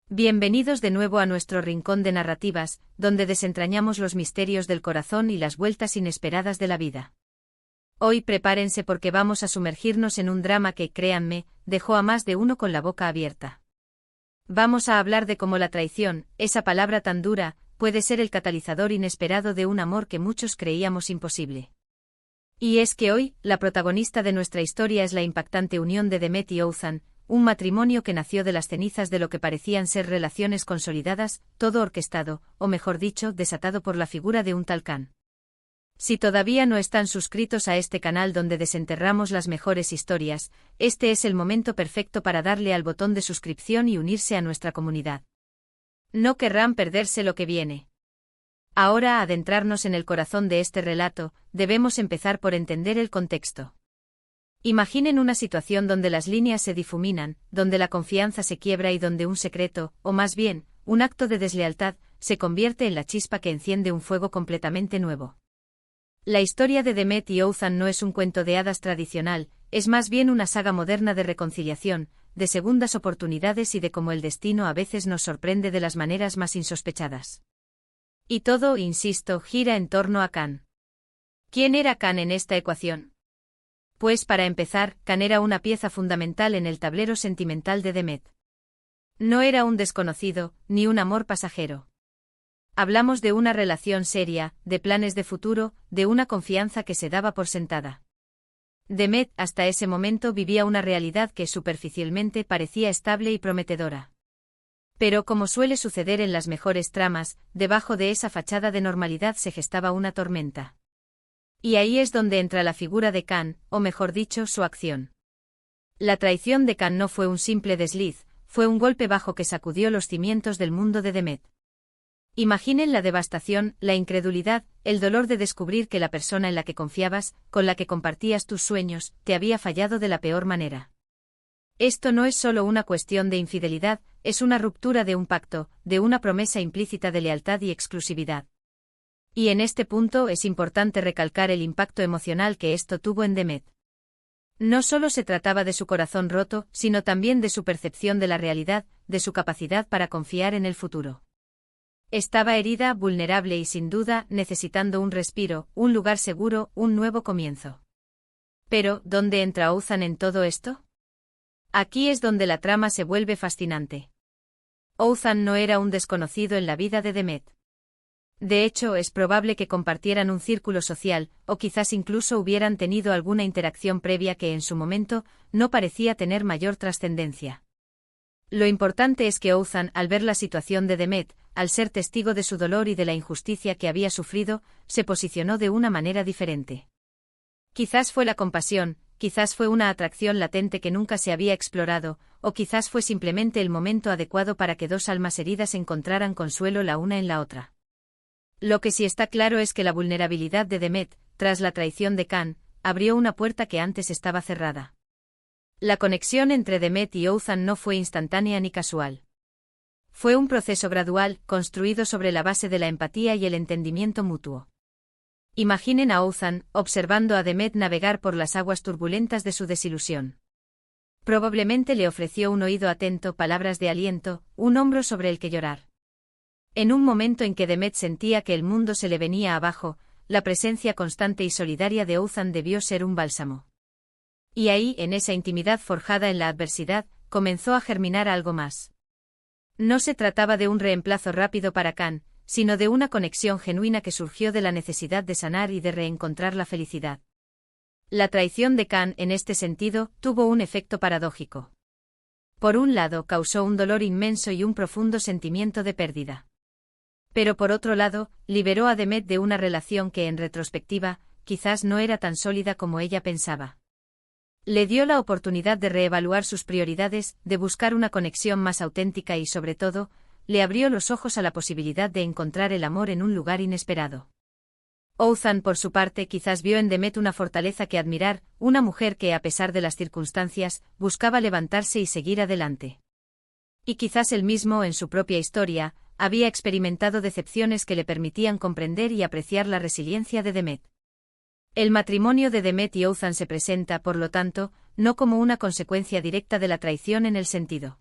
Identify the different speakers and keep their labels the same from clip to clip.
Speaker 1: Bienvenidos de nuevo a nuestro rincón de narrativas, donde desentrañamos los misterios del corazón y las vueltas inesperadas de la vida. Hoy prepárense porque vamos a sumergirnos en un drama que, créanme, dejó a más de uno con la boca abierta. Vamos a hablar de cómo la traición, esa palabra tan dura, puede ser el catalizador inesperado de un amor que muchos creíamos imposible. Y es que hoy, la protagonista de nuestra historia es la impactante unión de Demet y Oğuzhan, un matrimonio que nació de las cenizas de lo que parecían ser relaciones consolidadas, todo orquestado, o mejor dicho, desatado por la figura de un tal Kan. Si todavía no están suscritos a este canal donde desenterramos las mejores historias, este es el momento perfecto para darle al botón de suscripción y unirse a nuestra comunidad. No querrán perderse lo que viene. Ahora, a adentrarnos en el corazón de este relato, debemos empezar por entender el contexto. Imaginen una situación donde las líneas se difuminan, donde la confianza se quiebra y donde un secreto, o más bien, un acto de deslealtad, se convierte en la chispa que enciende un fuego completamente nuevo. La historia de Demet y Oğuzhan no es un cuento de hadas tradicional, es más bien una saga moderna de reconciliación, de segundas oportunidades y de cómo el destino a veces nos sorprende de las maneras más insospechadas. Y todo, insisto, gira en torno a Kan. ¿Quién era Kan en esta ecuación? Pues para empezar, Kan era una pieza fundamental en el tablero sentimental de Demet. No era un desconocido, ni un amor pasajero. Hablamos de una relación seria, de planes de futuro, de una confianza que se daba por sentada. Demet, hasta ese momento, vivía una realidad que superficialmente parecía estable y prometedora. Pero como suele suceder en las mejores tramas, debajo de esa fachada de normalidad se gestaba una tormenta. Y ahí es donde entra la figura de Kan, o mejor dicho, su acción. La traición de Kan no fue un simple desliz, fue un golpe bajo que sacudió los cimientos del mundo de Demet. Imaginen la devastación, la incredulidad, el dolor de descubrir que la persona en la que confiabas, con la que compartías tus sueños, te había fallado de la peor manera. Esto no es solo una cuestión de infidelidad, es una ruptura de un pacto, de una promesa implícita de lealtad y exclusividad. Y en este punto es importante recalcar el impacto emocional que esto tuvo en Demet. No solo se trataba de su corazón roto, sino también de su percepción de la realidad, de su capacidad para confiar en el futuro. Estaba herida, vulnerable y sin duda, necesitando un respiro, un lugar seguro, un nuevo comienzo. Pero, ¿dónde entra Oğuzhan en todo esto? Aquí es donde la trama se vuelve fascinante. Oğuzhan no era un desconocido en la vida de Demet. De hecho, es probable que compartieran un círculo social, o quizás incluso hubieran tenido alguna interacción previa que en su momento no parecía tener mayor trascendencia. Lo importante es que Oğuzhan, al ver la situación de Demet, al ser testigo de su dolor y de la injusticia que había sufrido, se posicionó de una manera diferente. Quizás fue la compasión, quizás fue una atracción latente que nunca se había explorado, o quizás fue simplemente el momento adecuado para que dos almas heridas encontraran consuelo la una en la otra. Lo que sí está claro es que la vulnerabilidad de Demet, tras la traición de Kan, abrió una puerta que antes estaba cerrada. La conexión entre Demet y Oğuzhan no fue instantánea ni casual. Fue un proceso gradual, construido sobre la base de la empatía y el entendimiento mutuo. Imaginen a Oğuzhan, observando a Demet navegar por las aguas turbulentas de su desilusión. Probablemente le ofreció un oído atento, palabras de aliento, un hombro sobre el que llorar. En un momento en que Demet sentía que el mundo se le venía abajo, la presencia constante y solidaria de Oğuzhan debió ser un bálsamo. Y ahí, en esa intimidad forjada en la adversidad, comenzó a germinar algo más. No se trataba de un reemplazo rápido para Kan, sino de una conexión genuina que surgió de la necesidad de sanar y de reencontrar la felicidad. La traición de Kan, en este sentido, tuvo un efecto paradójico. Por un lado, causó un dolor inmenso y un profundo sentimiento de pérdida. Pero por otro lado, liberó a Demet de una relación que en retrospectiva, quizás no era tan sólida como ella pensaba. Le dio la oportunidad de reevaluar sus prioridades, de buscar una conexión más auténtica y sobre todo, le abrió los ojos a la posibilidad de encontrar el amor en un lugar inesperado. Oğuzhan, por su parte, quizás vio en Demet una fortaleza que admirar, una mujer que, a pesar de las circunstancias, buscaba levantarse y seguir adelante. Y quizás él mismo, en su propia historia, había experimentado decepciones que le permitían comprender y apreciar la resiliencia de Demet. El matrimonio de Demet y Oğuzhan se presenta, por lo tanto, no como una consecuencia directa de la traición en el sentido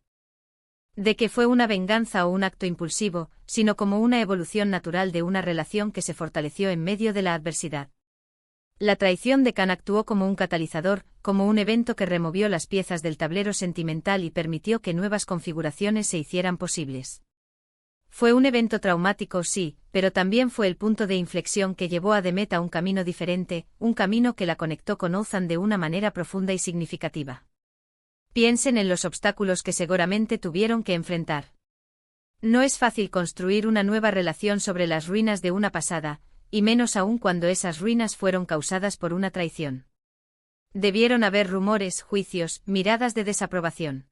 Speaker 1: de que fue una venganza o un acto impulsivo, sino como una evolución natural de una relación que se fortaleció en medio de la adversidad. La traición de Khan actuó como un catalizador, como un evento que removió las piezas del tablero sentimental y permitió que nuevas configuraciones se hicieran posibles. Fue un evento traumático, sí, pero también fue el punto de inflexión que llevó a Demet a un camino diferente, un camino que la conectó con Ozan de una manera profunda y significativa. Piensen en los obstáculos que seguramente tuvieron que enfrentar. No es fácil construir una nueva relación sobre las ruinas de una pasada, y menos aún cuando esas ruinas fueron causadas por una traición. Debieron haber rumores, juicios, miradas de desaprobación.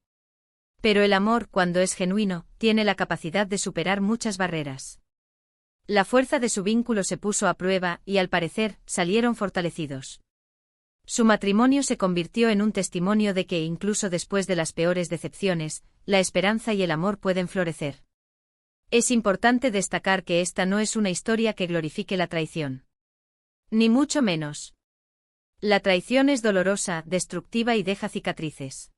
Speaker 1: Pero el amor, cuando es genuino, tiene la capacidad de superar muchas barreras. La fuerza de su vínculo se puso a prueba y, al parecer, salieron fortalecidos. Su matrimonio se convirtió en un testimonio de que, incluso después de las peores decepciones, la esperanza y el amor pueden florecer. Es importante destacar que esta no es una historia que glorifique la traición. Ni mucho menos. La traición es dolorosa, destructiva y deja cicatrices.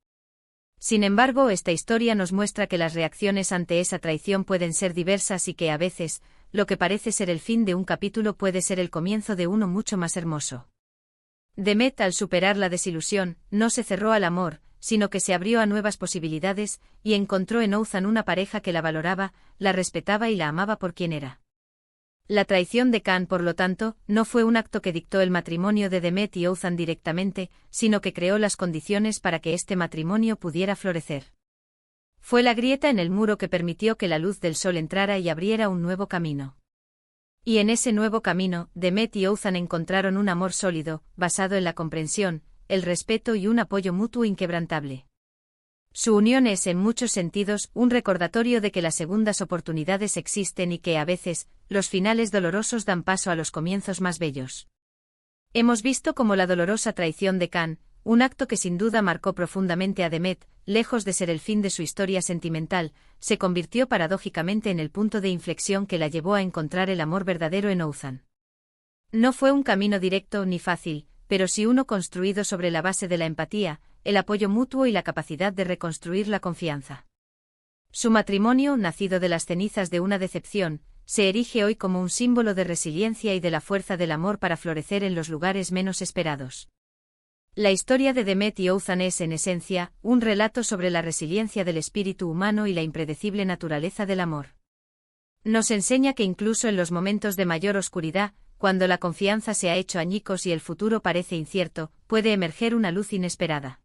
Speaker 1: Sin embargo, esta historia nos muestra que las reacciones ante esa traición pueden ser diversas y que, a veces, lo que parece ser el fin de un capítulo puede ser el comienzo de uno mucho más hermoso. Demet, al superar la desilusión, no se cerró al amor, sino que se abrió a nuevas posibilidades, y encontró en Ozan una pareja que la valoraba, la respetaba y la amaba por quien era. La traición de Khan, por lo tanto, no fue un acto que dictó el matrimonio de Demet y Ozan directamente, sino que creó las condiciones para que este matrimonio pudiera florecer. Fue la grieta en el muro que permitió que la luz del sol entrara y abriera un nuevo camino. Y en ese nuevo camino, Demet y Ozan encontraron un amor sólido, basado en la comprensión, el respeto y un apoyo mutuo inquebrantable. Su unión es, en muchos sentidos, un recordatorio de que las segundas oportunidades existen y que, a veces, los finales dolorosos dan paso a los comienzos más bellos. Hemos visto cómo la dolorosa traición de Khan, un acto que sin duda marcó profundamente a Demet, lejos de ser el fin de su historia sentimental, se convirtió paradójicamente en el punto de inflexión que la llevó a encontrar el amor verdadero en Ozan. No fue un camino directo ni fácil, pero sí uno construido sobre la base de la empatía, el apoyo mutuo y la capacidad de reconstruir la confianza. Su matrimonio, nacido de las cenizas de una decepción, se erige hoy como un símbolo de resiliencia y de la fuerza del amor para florecer en los lugares menos esperados. La historia de Demet y Ozan es, en esencia, un relato sobre la resiliencia del espíritu humano y la impredecible naturaleza del amor. Nos enseña que incluso en los momentos de mayor oscuridad, cuando la confianza se ha hecho añicos y el futuro parece incierto, puede emerger una luz inesperada.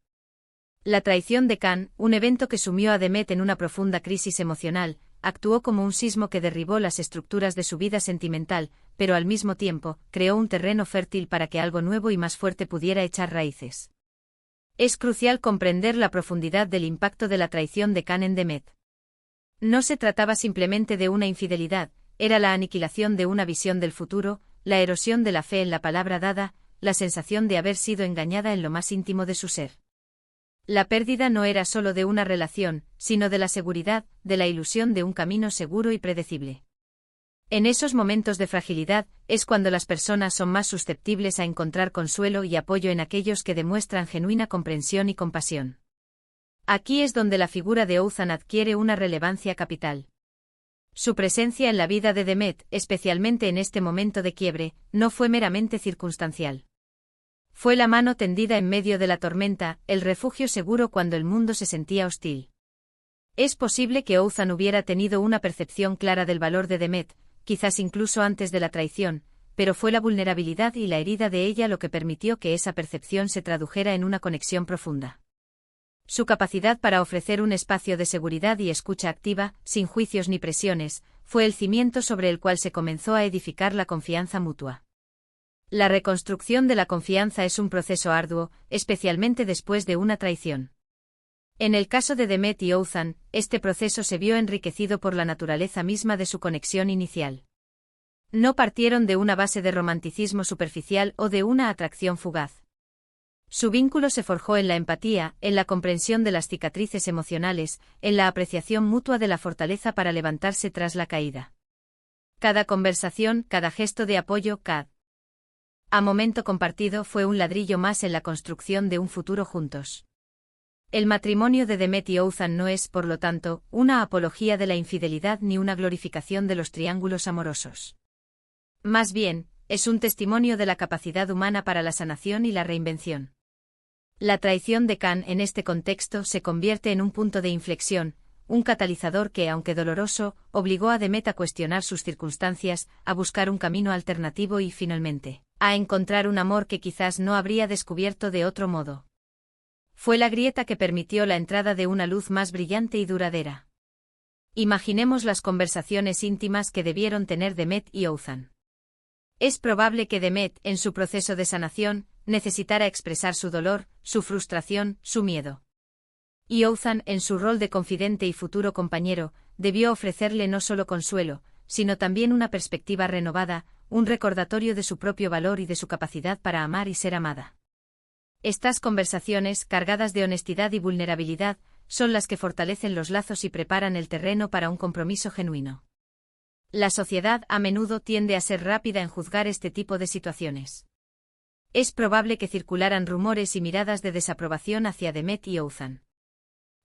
Speaker 1: La traición de Khan, un evento que sumió a Demet en una profunda crisis emocional, actuó como un sismo que derribó las estructuras de su vida sentimental, pero al mismo tiempo, creó un terreno fértil para que algo nuevo y más fuerte pudiera echar raíces. Es crucial comprender la profundidad del impacto de la traición de Khan en Demet. No se trataba simplemente de una infidelidad, era la aniquilación de una visión del futuro, la erosión de la fe en la palabra dada, la sensación de haber sido engañada en lo más íntimo de su ser. La pérdida no era solo de una relación, sino de la seguridad, de la ilusión de un camino seguro y predecible. En esos momentos de fragilidad, es cuando las personas son más susceptibles a encontrar consuelo y apoyo en aquellos que demuestran genuina comprensión y compasión. Aquí es donde la figura de Ozan adquiere una relevancia capital. Su presencia en la vida de Demet, especialmente en este momento de quiebre, no fue meramente circunstancial. Fue la mano tendida en medio de la tormenta, el refugio seguro cuando el mundo se sentía hostil. Es posible que Ozan hubiera tenido una percepción clara del valor de Demet, quizás incluso antes de la traición, pero fue la vulnerabilidad y la herida de ella lo que permitió que esa percepción se tradujera en una conexión profunda. Su capacidad para ofrecer un espacio de seguridad y escucha activa, sin juicios ni presiones, fue el cimiento sobre el cual se comenzó a edificar la confianza mutua. La reconstrucción de la confianza es un proceso arduo, especialmente después de una traición. En el caso de Demet y Ozan, este proceso se vio enriquecido por la naturaleza misma de su conexión inicial. No partieron de una base de romanticismo superficial o de una atracción fugaz. Su vínculo se forjó en la empatía, en la comprensión de las cicatrices emocionales, en la apreciación mutua de la fortaleza para levantarse tras la caída. Cada conversación, cada gesto de apoyo, cada momento compartido fue un ladrillo más en la construcción de un futuro juntos. El matrimonio de Demet y Othan no es, por lo tanto, una apología de la infidelidad ni una glorificación de los triángulos amorosos. Más bien, es un testimonio de la capacidad humana para la sanación y la reinvención. La traición de Can en este contexto se convierte en un punto de inflexión, un catalizador que, aunque doloroso, obligó a Demet a cuestionar sus circunstancias, a buscar un camino alternativo y, finalmente, a encontrar un amor que quizás no habría descubierto de otro modo. Fue la grieta que permitió la entrada de una luz más brillante y duradera. Imaginemos las conversaciones íntimas que debieron tener Demet y Othan. Es probable que Demet, en su proceso de sanación, necesitara expresar su dolor, su frustración, su miedo. Y Othan, en su rol de confidente y futuro compañero, debió ofrecerle no solo consuelo, sino también una perspectiva renovada, un recordatorio de su propio valor y de su capacidad para amar y ser amada. Estas conversaciones, cargadas de honestidad y vulnerabilidad, son las que fortalecen los lazos y preparan el terreno para un compromiso genuino. La sociedad a menudo tiende a ser rápida en juzgar este tipo de situaciones. Es probable que circularan rumores y miradas de desaprobación hacia Demet y Othan.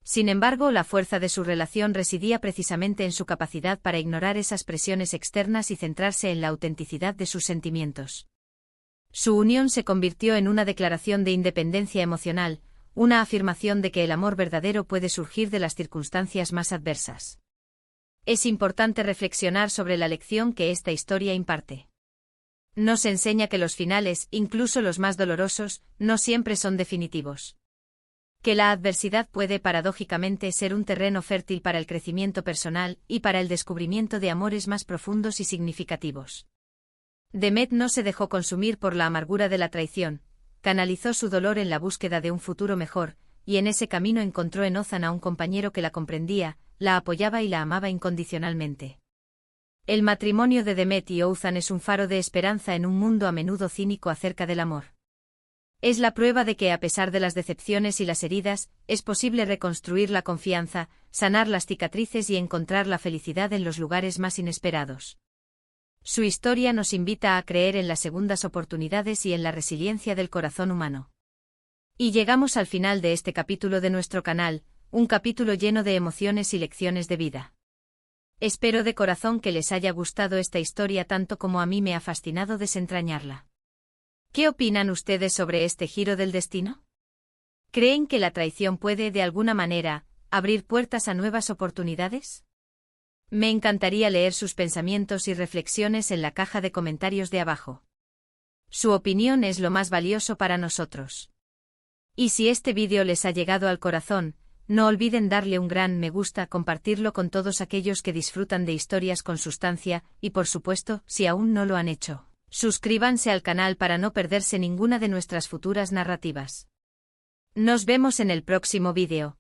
Speaker 1: Sin embargo, la fuerza de su relación residía precisamente en su capacidad para ignorar esas presiones externas y centrarse en la autenticidad de sus sentimientos. Su unión se convirtió en una declaración de independencia emocional, una afirmación de que el amor verdadero puede surgir de las circunstancias más adversas. Es importante reflexionar sobre la lección que esta historia imparte. Nos enseña que los finales, incluso los más dolorosos, no siempre son definitivos. Que la adversidad puede paradójicamente ser un terreno fértil para el crecimiento personal y para el descubrimiento de amores más profundos y significativos. Demet no se dejó consumir por la amargura de la traición, canalizó su dolor en la búsqueda de un futuro mejor, y en ese camino encontró en Othan a un compañero que la comprendía, la apoyaba y la amaba incondicionalmente. El matrimonio de Demet y Othan es un faro de esperanza en un mundo a menudo cínico acerca del amor. Es la prueba de que, a pesar de las decepciones y las heridas, es posible reconstruir la confianza, sanar las cicatrices y encontrar la felicidad en los lugares más inesperados. Su historia nos invita a creer en las segundas oportunidades y en la resiliencia del corazón humano. Y llegamos al final de este capítulo de nuestro canal, un capítulo lleno de emociones y lecciones de vida. Espero de corazón que les haya gustado esta historia tanto como a mí me ha fascinado desentrañarla. ¿Qué opinan ustedes sobre este giro del destino? ¿Creen que la traición puede, de alguna manera, abrir puertas a nuevas oportunidades? Me encantaría leer sus pensamientos y reflexiones en la caja de comentarios de abajo. Su opinión es lo más valioso para nosotros. Y si este vídeo les ha llegado al corazón, no olviden darle un gran me gusta, compartirlo con todos aquellos que disfrutan de historias con sustancia, y por supuesto, si aún no lo han hecho, suscríbanse al canal para no perderse ninguna de nuestras futuras narrativas. Nos vemos en el próximo vídeo.